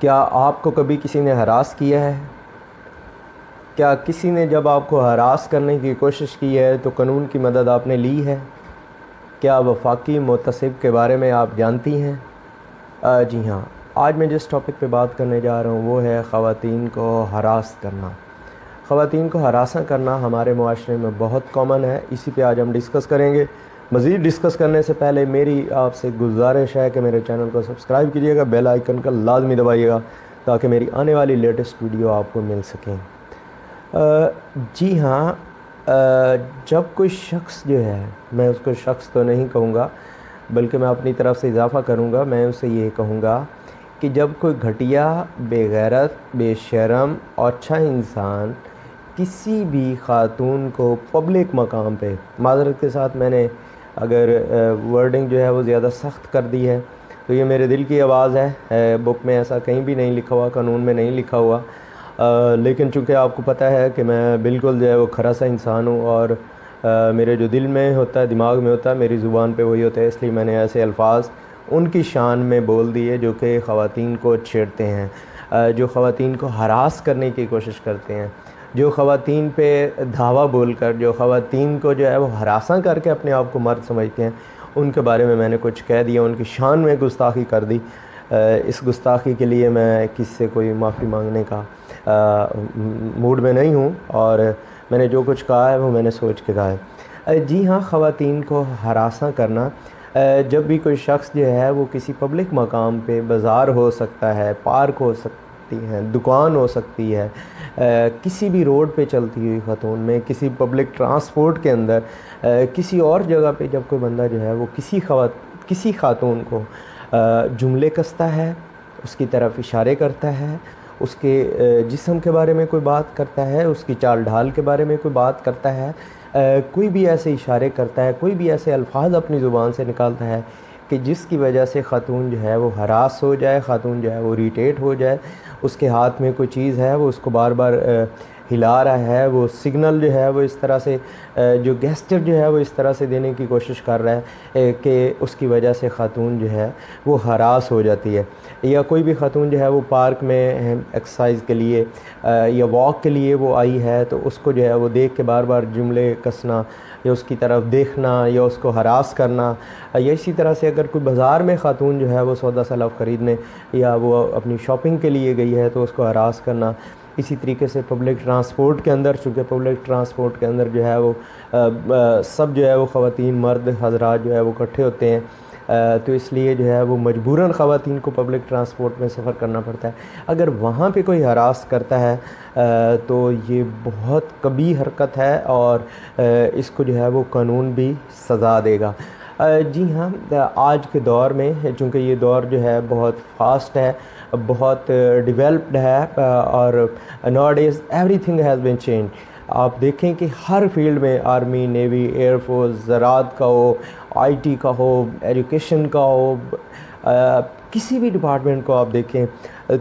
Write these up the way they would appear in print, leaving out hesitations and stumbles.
کیا آپ کو کبھی کسی نے ہراس کیا ہے؟ کیا کسی نے جب آپ کو ہراس کرنے کی کوشش کی ہے تو قانون کی مدد آپ نے لی ہے؟ کیا وفاقی محتسب کے بارے میں آپ جانتی ہیں؟ جی ہاں، آج میں جس ٹاپک پہ بات کرنے جا رہا ہوں وہ ہے خواتین کو ہراس کرنا۔ خواتین کو ہراساں کرنا ہمارے معاشرے میں بہت کامن ہے، اسی پہ آج ہم ڈسکس کریں گے۔ مزید ڈسکس کرنے سے پہلے میری آپ سے گزارش ہے کہ میرے چینل کو سبسکرائب کیجیے گا، بیل آئیکن کا لازمی دبائیے گا تاکہ میری آنے والی لیٹسٹ ویڈیو آپ کو مل سکیں۔ جی ہاں، جب کوئی شخص جو ہے، میں اس کو شخص تو نہیں کہوں گا بلکہ میں اپنی طرف سے اضافہ کروں گا، میں اسے یہ کہوں گا کہ جب کوئی گھٹیا، بے غیرت، بے شرم اور اچھا انسان کسی بھی خاتون کو پبلک مقام پہ، معذرت کے ساتھ میں نے اگر ورڈنگ جو ہے وہ زیادہ سخت کر دی ہے تو یہ میرے دل کی آواز ہے، بک میں ایسا کہیں بھی نہیں لکھا ہوا، قانون میں نہیں لکھا ہوا، لیکن چونکہ آپ کو پتہ ہے کہ میں بالکل جو ہے وہ کھرا سا انسان ہوں اور میرے جو دل میں ہوتا ہے، دماغ میں ہوتا ہے، میری زبان پہ وہی ہوتا ہے، اس لیے میں نے ایسے الفاظ ان کی شان میں بول دیے جو کہ خواتین کو چھیڑتے ہیں، جو خواتین کو ہراس کرنے کی کوشش کرتے ہیں، جو خواتین پہ دھاوا بول کر، جو خواتین کو جو ہے وہ ہراساں کر کے اپنے آپ کو مرد سمجھتے ہیں، ان کے بارے میں نے کچھ کہہ دیا، ان کی شان میں گستاخی کر دی۔ اس گستاخی کے لیے میں کسی سے کوئی معافی مانگنے کا موڈ میں نہیں ہوں، اور میں نے جو کچھ کہا ہے وہ میں نے سوچ کے کہا ہے۔ جی ہاں، خواتین کو ہراساں کرنا، جب بھی کوئی شخص جو ہے وہ کسی پبلک مقام پہ، بازار ہو سکتا ہے، پارک ہو سکتی ہے، دکان ہو سکتی ہے، کسی بھی روڈ پہ چلتی ہوئی خاتون میں، کسی پبلک ٹرانسپورٹ کے اندر، کسی اور جگہ پہ جب کوئی بندہ جو ہے وہ کسی خاتون کو جملے کستا ہے، اس کی طرف اشارے کرتا ہے، اس کے جسم کے بارے میں کوئی بات کرتا ہے، اس کی چال ڈھال کے بارے میں کوئی بات کرتا ہے، کوئی بھی ایسے اشارے کرتا ہے، کوئی بھی ایسے الفاظ اپنی زبان سے نکالتا ہے کہ جس کی وجہ سے خاتون جو ہے وہ ہراس ہو جائے، خاتون جو ہے وہ اریٹیٹ ہو جائے، اس کے ہاتھ میں کوئی چیز ہے وہ اس کو بار بار ہلا رہا ہے، وہ سگنل جو ہے وہ اس طرح سے، جو گیسچر جو ہے وہ اس طرح سے دینے کی کوشش کر رہا ہے کہ اس کی وجہ سے خاتون جو ہے وہ ہراس ہو جاتی ہے۔ یا کوئی بھی خاتون جو ہے وہ پارک میں ایکسرسائز کے لیے یا واک کے لیے وہ آئی ہے تو اس کو جو ہے وہ دیکھ کے بار بار جملے کسنا یا اس کی طرف دیکھنا یا اس کو ہراس کرنا، یا اسی طرح سے اگر کوئی بازار میں خاتون جو ہے وہ سودا سلف خریدنے یا وہ اپنی شاپنگ کے لیے گئی ہے تو اس کو ہراس کرنا۔ اسی طریقے سے پبلک ٹرانسپورٹ کے اندر، چونکہ پبلک ٹرانسپورٹ کے اندر جو ہے وہ سب جو ہے وہ خواتین، مرد حضرات جو ہے وہ اکٹھے ہوتے ہیں، تو اس لیے جو ہے وہ مجبوراً خواتین کو پبلک ٹرانسپورٹ میں سفر کرنا پڑتا ہے۔ اگر وہاں پہ کوئی ہراس کرتا ہے تو یہ بہت کبیح حرکت ہے اور اس کو جو ہے وہ قانون بھی سزا دے گا۔ جی ہاں، آج کے دور میں چونکہ یہ دور جو ہے بہت فاسٹ ہے، بہت ڈیولپڈ ہے، اور nowadays everything has been change. آپ دیکھیں کہ ہر فیلڈ میں، آرمی، نیوی، ایئر فورس، زراعت کا ہو، آئی ٹی کا ہو، ایجوکیشن کا ہو، کسی بھی ڈپارٹمنٹ کو آپ دیکھیں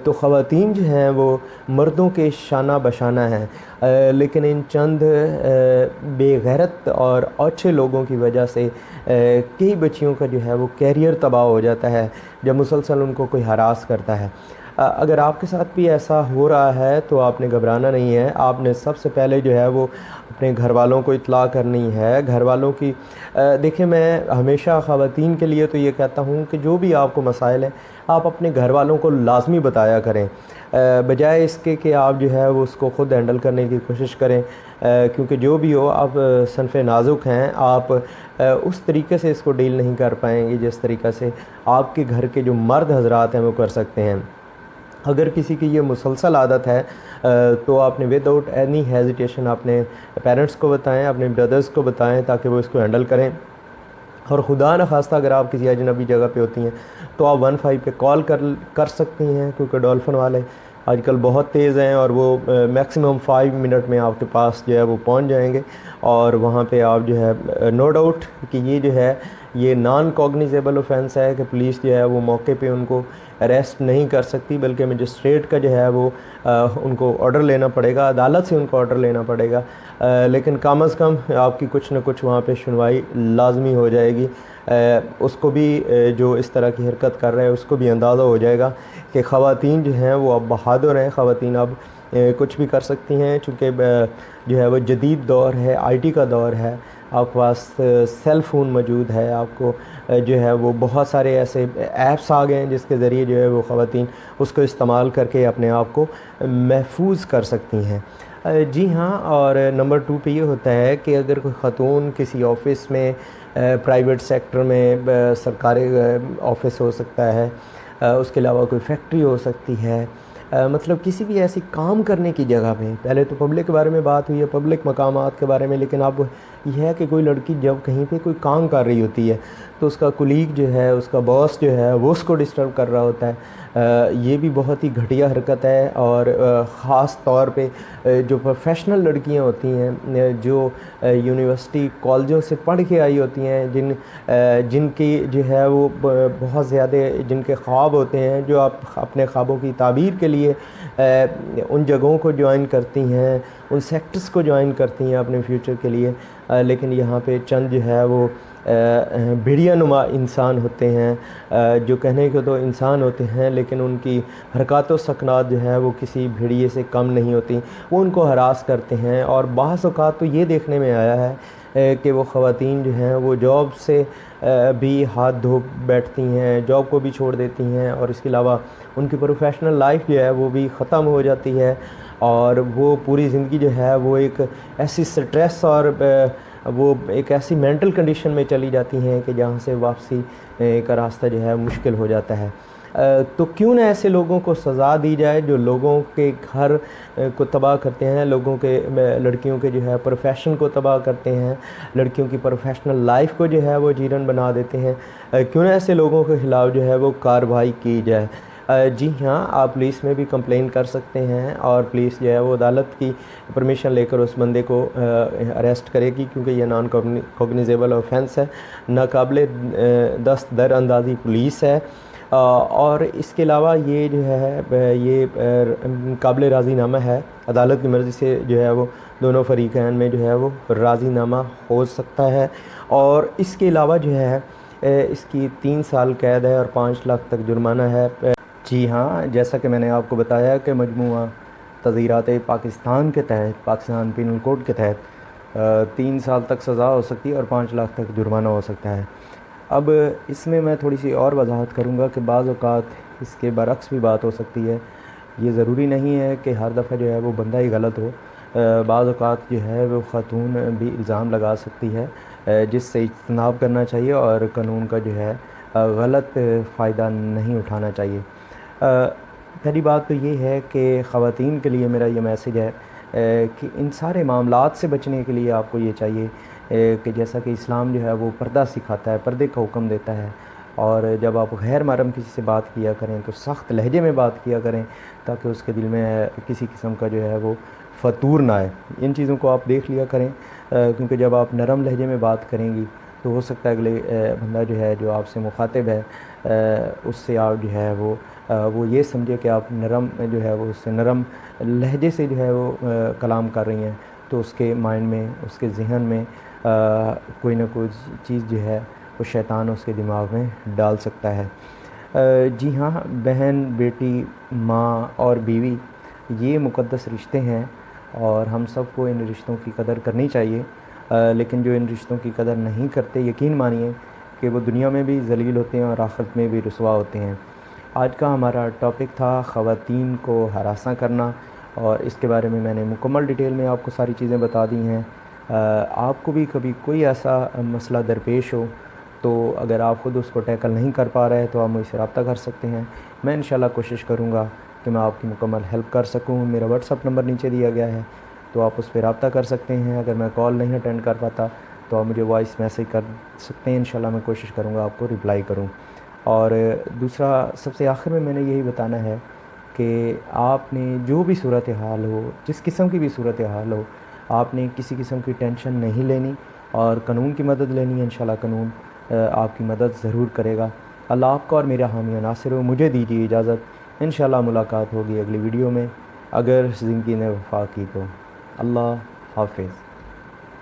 تو خواتین جو ہیں وہ مردوں کے شانہ بشانہ ہیں، لیکن ان چند بے غیرت اور اوچھے لوگوں کی وجہ سے کئی بچیوں کا جو ہے وہ کیریئر تباہ ہو جاتا ہے جب مسلسل ان کو کوئی ہراس کرتا ہے۔ اگر آپ کے ساتھ بھی ایسا ہو رہا ہے تو آپ نے گھبرانا نہیں ہے، آپ نے سب سے پہلے جو ہے وہ اپنے گھر والوں کو اطلاع کرنی ہے۔ گھر والوں کی دیکھیں، میں ہمیشہ خواتین کے لیے تو یہ کہتا ہوں کہ جو بھی آپ کو مسائل ہیں آپ اپنے گھر والوں کو لازمی بتایا کریں، بجائے اس کے کہ آپ جو ہے وہ اس کو خود ہینڈل کرنے کی کوشش کریں، کیونکہ جو بھی ہو آپ صنف نازک ہیں، آپ اس طریقے سے اس کو ڈیل نہیں کر پائیں گے جس طریقے سے آپ کے گھر کے جو مرد حضرات ہیں وہ کر سکتے ہیں۔ اگر کسی کی یہ مسلسل عادت ہے تو آپ نے ود آؤٹ اینی ہیزیٹیشن اپنے پیرنٹس کو بتائیں، اپنے بردرز کو بتائیں تاکہ وہ اس کو ہینڈل کریں، اور خدا نخواستہ اگر آپ کسی اجنبی جگہ پہ ہوتی ہیں تو آپ 15 پہ کال کر سکتی ہیں، کیونکہ ڈولفن والے آج کل بہت تیز ہیں اور وہ میکسیمم 5 منٹ میں آپ کے پاس جو ہے وہ پہنچ جائیں گے، اور وہاں پہ آپ جو ہے نو ڈاؤٹ کہ یہ جو ہے یہ نان کوگنیزیبل اوفینس ہے کہ پولیس جو ہے وہ موقع پہ ان کو اریسٹ نہیں کر سکتی، بلکہ مجسٹریٹ کا جو ہے وہ ان کو آرڈر لینا پڑے گا، عدالت سے ان کو آرڈر لینا پڑے گا، لیکن کم از کم آپ کی کچھ نہ کچھ وہاں پہ سنوائی لازمی ہو جائے گی، اس کو بھی جو اس طرح کی حرکت کر رہے ہیں اس کو بھی اندازہ ہو جائے گا کہ خواتین جو ہیں وہ اب بہادر ہیں، خواتین اب کچھ بھی کر سکتی ہیں، چونکہ جو ہے وہ جدید دور ہے، آئی ٹی کا دور ہے، آپ کے پاس سیل فون موجود ہے، آپ کو جو ہے وہ بہت سارے ایسے ایپس آ گئے ہیں جس کے ذریعے جو ہے وہ خواتین اس کو استعمال کر کے اپنے آپ کو محفوظ کر سکتی ہیں۔ جی ہاں، اور نمبر 2 پہ یہ ہوتا ہے کہ اگر کوئی خاتون کسی آفس میں، پرائیویٹ سیکٹر میں، سرکاری آفس ہو سکتا ہے، اس کے علاوہ کوئی فیکٹری ہو سکتی ہے، مطلب کسی بھی ایسی کام کرنے کی جگہ میں، پہلے تو پبلک کے بارے میں بات ہوئی ہے، پبلک مقامات کے بارے میں، لیکن اب یہ ہے کہ کوئی لڑکی جب کہیں پہ کوئی کام کر رہی ہوتی ہے تو اس کا کولیگ جو ہے، اس کا باس جو ہے وہ اس کو ڈسٹرب کر رہا ہوتا ہے، یہ بھی بہت ہی گھٹیا حرکت ہے۔ اور خاص طور پہ جو پروفیشنل لڑکیاں ہوتی ہیں، جو یونیورسٹی کالجوں سے پڑھ کے آئی ہوتی ہیں، جن کی جو ہے وہ بہت زیادہ جن کے خواب ہوتے ہیں، جو آپ اپنے خوابوں کی تعبیر کے لیے ان جگہوں کو جوائن کرتی ہیں، ان سیکٹرز کو جوائن کرتی ہیں اپنے فیوچر کے لیے، لیکن یہاں پہ چند جو ہے وہ بھیڑیا نما انسان ہوتے ہیں، جو کہنے کو تو انسان ہوتے ہیں لیکن ان کی حرکات و سکنات جو ہے وہ کسی بھیڑیے سے کم نہیں ہوتی، وہ ان کو ہراس کرتے ہیں۔ اور بعض اوقات تو یہ دیکھنے میں آیا ہے کہ وہ خواتین جو ہیں وہ جاب سے بھی ہاتھ دھو بیٹھتی ہیں، جاب کو بھی چھوڑ دیتی ہیں، اور اس کے علاوہ ان کی پروفیشنل لائف جو ہے وہ بھی ختم ہو جاتی ہے، اور وہ پوری زندگی جو ہے وہ ایک ایسی سٹریس اور وہ ایک ایسی مینٹل کنڈیشن میں چلی جاتی ہیں کہ جہاں سے واپسی کا راستہ جو ہے مشکل ہو جاتا ہے۔ تو کیوں نہ ایسے لوگوں کو سزا دی جائے جو لوگوں کے گھر کو تباہ کرتے ہیں، لوگوں کے لڑکیوں کے جو ہے پروفیشن کو تباہ کرتے ہیں، لڑکیوں کی پروفیشنل لائف کو جو ہے وہ جیرن بنا دیتے ہیں، کیوں نہ ایسے لوگوں کے خلاف جو ہے وہ کارروائی کی جائے۔ جی ہاں، آپ پولیس میں بھی کمپلین کر سکتے ہیں، اور پولیس جو ہے وہ عدالت کی پرمیشن لے کر اس بندے کو اریسٹ کرے گی، کیونکہ یہ نان کوگنیزیبل آفینس ہے، ناقابل دست در اندازی پولیس ہے، اور اس کے علاوہ یہ جو ہے یہ قابل راضی نامہ ہے، عدالت کی مرضی سے جو ہے وہ دونوں فریقین میں جو ہے وہ راضی نامہ ہو سکتا ہے۔ اور اس کے علاوہ جو ہے اس کی 3 سال قید ہے اور 5 لاکھ تک جرمانہ ہے۔ جی ہاں، جیسا کہ میں نے آپ کو بتایا کہ مجموعہ تذیرات پاکستان کے تحت، پاکستان پینل کوڈ کے تحت 3 سال تک سزا ہو سکتی ہے اور 5 لاکھ تک جرمانہ ہو سکتا ہے۔ اب اس میں میں تھوڑی سی اور وضاحت کروں گا کہ بعض اوقات اس کے برعکس بھی بات ہو سکتی ہے، یہ ضروری نہیں ہے کہ ہر دفعہ جو ہے وہ بندہ ہی غلط ہو، بعض اوقات جو ہے وہ خاتون بھی الزام لگا سکتی ہے، جس سے اجتناب کرنا چاہیے اور قانون کا جو ہے غلط فائدہ نہیں اٹھانا چاہیے۔ پہلی بات تو یہ ہے کہ خواتین کے لیے میرا یہ میسیج ہے کہ ان سارے معاملات سے بچنے کے لیے آپ کو یہ چاہیے کہ جیسا کہ اسلام جو ہے وہ پردہ سکھاتا ہے، پردے کا حکم دیتا ہے، اور جب آپ غیر محرم کسی سے بات کیا کریں تو سخت لہجے میں بات کیا کریں تاکہ اس کے دل میں کسی قسم کا جو ہے وہ فتور نہ آئے۔ ان چیزوں کو آپ دیکھ لیا کریں، کیونکہ جب آپ نرم لہجے میں بات کریں گی تو ہو سکتا ہے اگلے بندہ جو ہے جو آپ سے مخاطب ہے اس سے آپ جو ہے وہ یہ سمجھے کہ آپ نرم جو ہے وہ اس سے نرم لہجے سے جو ہے وہ کلام کر رہی ہیں، تو اس کے مائنڈ میں، اس کے ذہن میں کوئی نہ کوئی چیز جو ہے وہ شیطان اس کے دماغ میں ڈال سکتا ہے۔ جی ہاں، بہن، بیٹی، ماں اور بیوی یہ مقدس رشتے ہیں، اور ہم سب کو ان رشتوں کی قدر کرنی چاہیے، لیکن جو ان رشتوں کی قدر نہیں کرتے، یقین مانیے کہ وہ دنیا میں بھی ذلیل ہوتے ہیں اور آخرت میں بھی رسوا ہوتے ہیں۔ آج کا ہمارا ٹاپک تھا خواتین کو ہراساں کرنا، اور اس کے بارے میں میں نے مکمل ڈیٹیل میں آپ کو ساری چیزیں بتا دی ہیں۔ آپ کو بھی کبھی کوئی ایسا مسئلہ درپیش ہو تو اگر آپ خود اس کو ٹیکل نہیں کر پا رہے تو آپ مجھ سے رابطہ کر سکتے ہیں، میں انشاءاللہ کوشش کروں گا کہ میں آپ کی مکمل ہیلپ کر سکوں۔ میرا واٹس ایپ نمبر نیچے دیا گیا ہے، تو آپ اس پہ رابطہ کر سکتے ہیں۔ اگر میں کال نہیں اٹینڈ کر پاتا تو آپ مجھے وائس میسیج کر سکتے ہیں، انشاءاللہ میں کوشش کروں گا آپ کو رپلائی کروں۔ اور دوسرا، سب سے آخر میں نے یہی بتانا ہے کہ آپ نے جو بھی صورتحال ہو، جس قسم کی بھی صورتحال ہو، آپ نے کسی قسم کی ٹینشن نہیں لینی اور قانون کی مدد لینی ہے۔ انشاءاللہ قانون آپ کی مدد ضرور کرے گا۔ اللہ آپ کا اور میرا حامی و ناصر ہو۔ مجھے دیجیے اجازت، انشاءاللہ ملاقات ہوگی اگلی ویڈیو میں، اگر زندگی نے وفا کی تو۔ اللہ حافظ۔